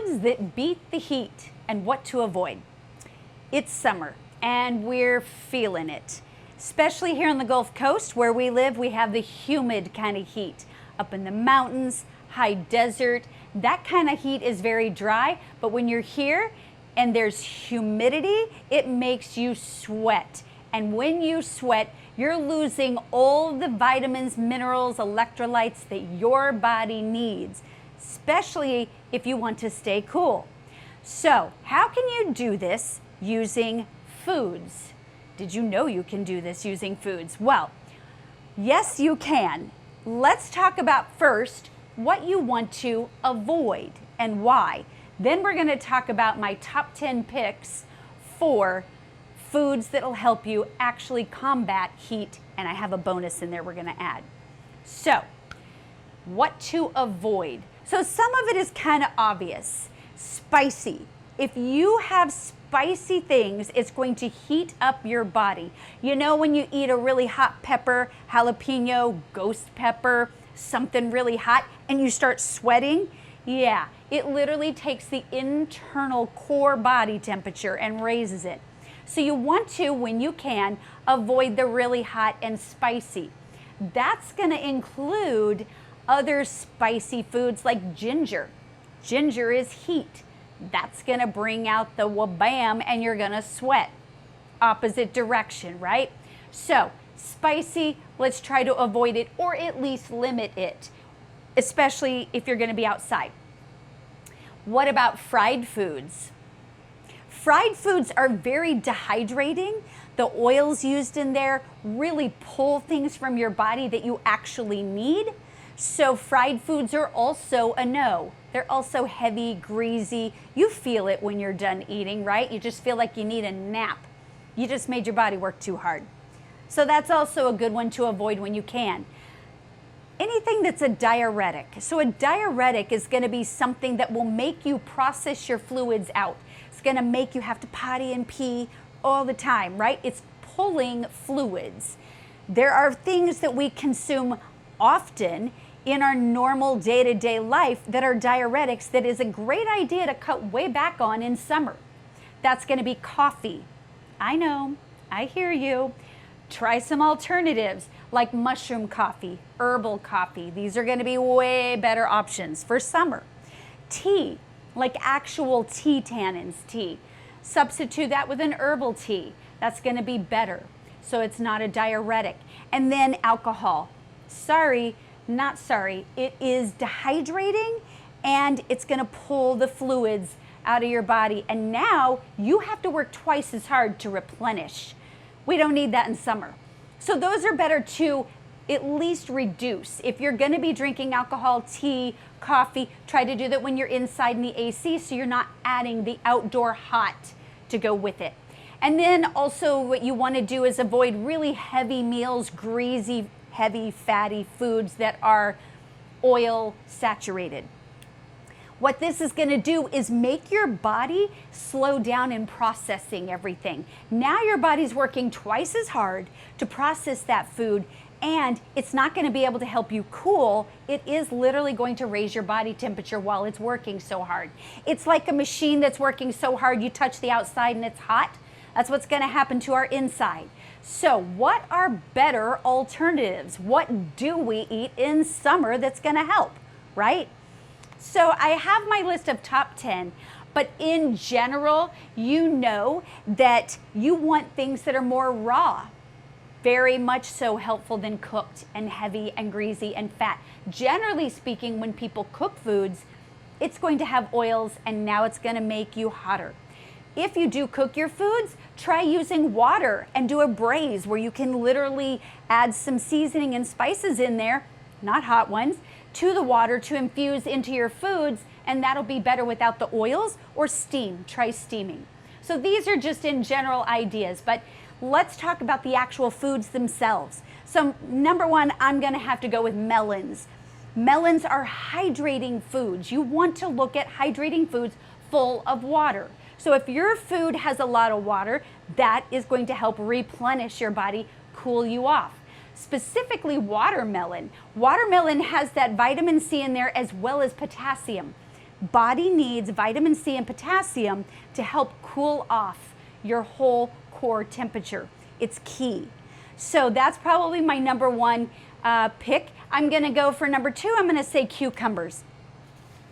Foods that beat the heat and what to avoid. It's summer and we're feeling it. Especially here on the Gulf Coast where we live, we have the humid kind of heat. Up in the mountains, high desert, that kind of heat is very dry, but when you're here and there's humidity, it makes you sweat. And when you sweat, you're losing all the vitamins, minerals, electrolytes that your body needs, especially if you want to stay cool. So, how can you do this using foods? Did you know you can do this using foods? Well, yes, you can. Let's talk about first what you want to avoid and why. Then we're going to talk about my top 10 picks for foods that'll help you actually combat heat, and I have a bonus in there we're going to add. So, what to avoid? So some of it is kind of obvious. Spicy. If you have spicy things, it's going to heat up your body. You know when you eat a really hot pepper, jalapeno, ghost pepper, something really hot, and you start sweating? Yeah, it literally takes the internal core body temperature and raises it. So you want to, when you can, avoid the really hot and spicy. That's going to include other spicy foods like ginger. Ginger is heat. That's going to bring out the wabam and you're going to sweat. Opposite direction, right? So spicy, let's try to avoid it or at least limit it, especially if you're going to be outside. What about fried foods? Fried foods are very dehydrating. The oils used in there really pull things from your body that you actually need. So fried foods are also a no. They're also heavy, greasy. You feel it when you're done eating, right? You just feel like you need a nap. You just made your body work too hard. So that's also a good one to avoid when you can. Anything that's a diuretic. So a diuretic is going to be something that will make you process your fluids out. It's going to make you have to potty and pee all the time, right? It's pulling fluids. There are things that we consume often in our normal day-to-day life that are diuretics that is a great idea to cut way back on in summer. That's going to be coffee. I know, I hear you. Try some alternatives like mushroom coffee, herbal coffee. These are going to be way better options for summer. Tea, like actual tea tannins tea. Substitute that with an herbal tea. That's going to be better. So it's not a diuretic. And then alcohol. Sorry, not sorry. It is dehydrating and it's going to pull the fluids out of your body. And now you have to work twice as hard to replenish. We don't need that in summer. So those are better to at least reduce. If you're going to be drinking alcohol, tea, coffee, try to do that when you're inside in the AC so you're not adding the outdoor hot to go with it. And then also what you want to do is avoid really heavy meals, greasy, heavy, fatty foods that are oil saturated. What this is going to do is make your body slow down in processing everything. Now your body's working twice as hard to process that food, and it's not going to be able to help you cool. It is literally going to raise your body temperature while it's working so hard. It's like a machine that's working so hard you touch the outside and it's hot. That's what's going to happen to our inside. So what are better alternatives? What do we eat in summer that's going to help, right? So I have my list of top 10, but in general, you know that you want things that are more raw. Very much so helpful than cooked and heavy and greasy and fat. Generally speaking, when people cook foods, it's going to have oils and now it's going to make you hotter. If you do cook your foods, try using water and do a braise where you can literally add some seasoning and spices in there, not hot ones, to the water to infuse into your foods, and that'll be better without the oils, or steam. Try steaming. So these are just in general ideas, but let's talk about the actual foods themselves. So number one, I'm going to have to go with melons. Melons are hydrating foods. You want to look at hydrating foods full of water. So if your food has a lot of water, that is going to help replenish your body, cool you off. Specifically watermelon. Watermelon has that vitamin C in there as well as potassium. Body needs vitamin C and potassium to help cool off your whole core temperature. It's key. So that's probably my number one pick. I'm gonna go for number two. I'm gonna say cucumbers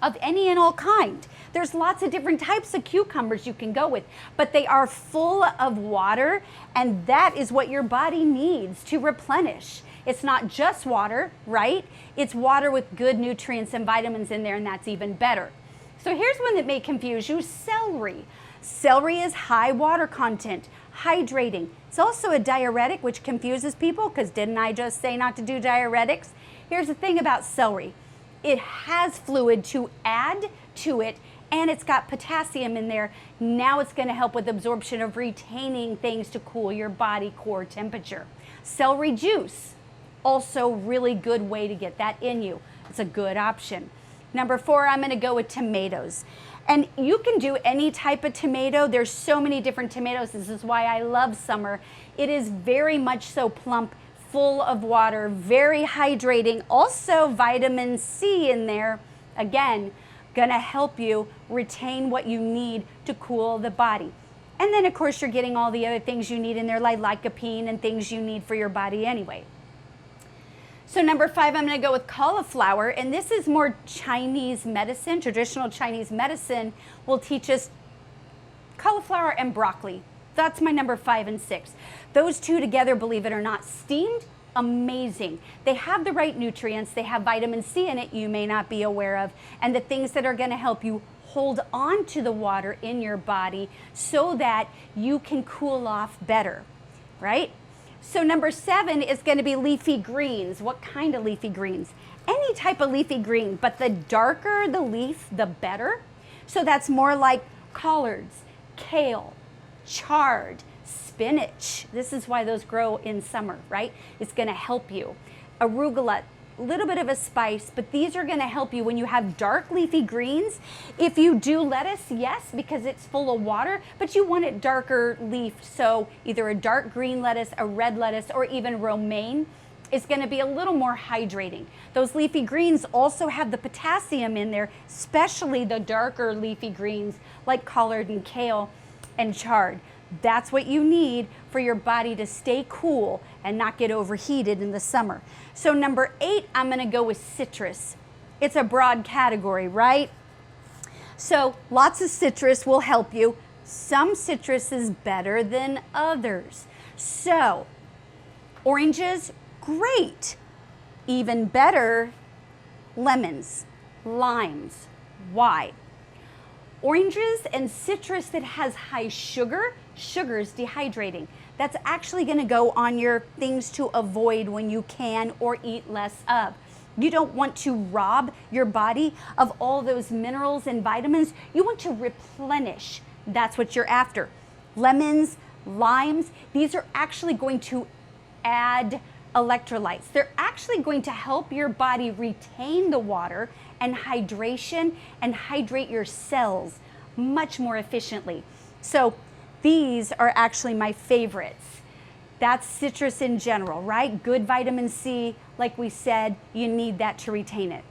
of any and all kind. There's lots of different types of cucumbers you can go with, but they are full of water, and that is what your body needs to replenish. It's not just water, right? It's water with good nutrients and vitamins in there, and that's even better. So here's one that may confuse you: celery. Celery is high water content, hydrating. It's also a diuretic, which confuses people because didn't I just say not to do diuretics? Here's the thing about celery. It has fluid to add to it, and it's got potassium in there. Now it's going to help with absorption of retaining things to cool your body core temperature. Celery juice, also really good way to get that in you. It's a good option. Number four, I'm going to go with tomatoes. And you can do any type of tomato. There's so many different tomatoes. This is why I love summer. It is very much so plump, full of water, very hydrating. Also vitamin C in there. Again, gonna help you retain what you need to cool the body. And then of course you're getting all the other things you need in there, like lycopene and things you need for your body anyway. So number five, I'm gonna go with cauliflower, and this is more Chinese medicine. Traditional Chinese medicine will teach us cauliflower and broccoli. That's my number 5 and 6. Those two together, believe it or not, steamed, amazing. They have the right nutrients. They have vitamin C in it you may not be aware of, and the things that are gonna help you hold on to the water in your body so that you can cool off better, right? So number 7 is going to be leafy greens. What kind of leafy greens? Any type of leafy green, but the darker the leaf, the better. So that's more like collards, kale, chard, spinach. This is why those grow in summer, right? It's going to help you. Arugula, a little bit of a spice, but these are going to help you when you have dark leafy greens. If you do lettuce, yes, because it's full of water, but you want it darker leaf, so either a dark green lettuce, a red lettuce, or even romaine is going to be a little more hydrating. Those leafy greens also have the potassium in there, especially the darker leafy greens like collard and kale and chard. That's what you need for your body to stay cool and not get overheated in the summer. So number 8, I'm gonna go with citrus. It's a broad category, right? So lots of citrus will help you. Some citrus is better than others. So oranges, great. Even better, lemons, limes. Why? Oranges and citrus that has high sugar, sugar's dehydrating. That's actually going to go on your things to avoid when you can or eat less of. You don't want to rob your body of all those minerals and vitamins. You want to replenish. That's what you're after. Lemons, limes, these are actually going to add electrolytes. They're actually going to help your body retain the water and hydration and hydrate your cells much more efficiently. So these are actually my favorites. That's citrus in general, right? Good vitamin C, like we said, you need that to retain it.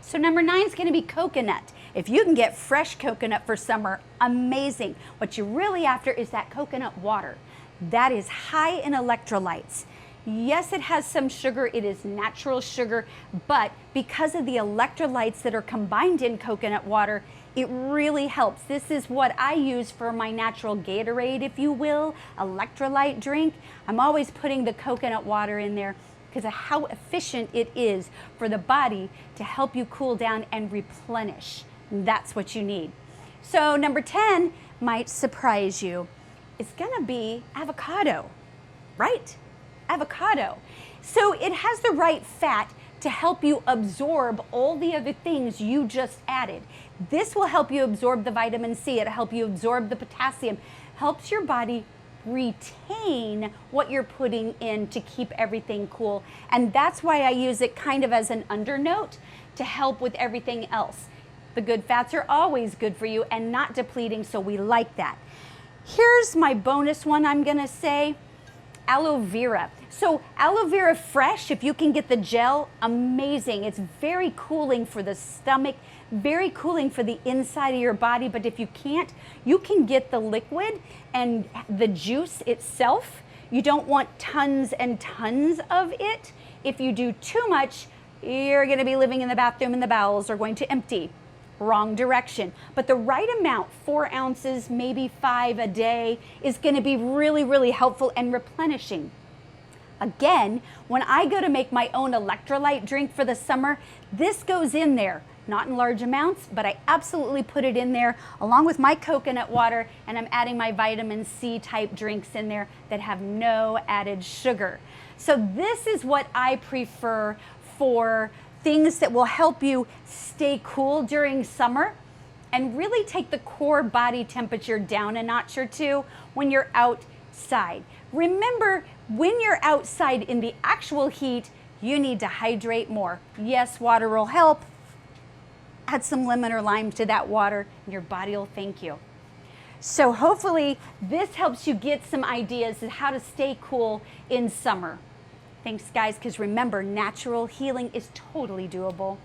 So number 9 is going to be coconut. If you can get fresh coconut for summer, amazing. What you're really after is that coconut water. That is high in electrolytes. Yes, it has some sugar, it is natural sugar, but because of the electrolytes that are combined in coconut water, it really helps. This is what I use for my natural Gatorade, if you will, electrolyte drink. I'm always putting the coconut water in there because of how efficient it is for the body to help you cool down and replenish. That's what you need. So number 10 might surprise you. It's gonna be avocado, right? Avocado. So it has the right fat to help you absorb all the other things you just added. This will help you absorb the vitamin C, it'll help you absorb the potassium, helps your body retain what you're putting in to keep everything cool. And that's why I use it kind of as an undernote to help with everything else. The good fats are always good for you and not depleting, so we like that. Here's my bonus one I'm gonna say. Aloe vera. So aloe vera fresh, if you can get the gel, amazing. It's very cooling for the stomach, very cooling for the inside of your body. But if you can't, you can get the liquid and the juice itself. You don't want tons and tons of it. If you do too much, you're going to be living in the bathroom and the bowels are going to empty. Wrong direction. But the right amount, 4 ounces, maybe 5 a day, is going to be really, really helpful and replenishing. Again, when I go to make my own electrolyte drink for the summer, this goes in there. Not in large amounts, but I absolutely put it in there along with my coconut water, and I'm adding my vitamin C type drinks in there that have no added sugar. So this is what I prefer for things that will help you stay cool during summer and really take the core body temperature down a notch or two when you're outside. Remember, when you're outside in the actual heat, you need to hydrate more. Yes, water will help. Add some lemon or lime to that water and your body will thank you. So hopefully this helps you get some ideas of how to stay cool in summer. Thanks guys, because remember, natural healing is totally doable.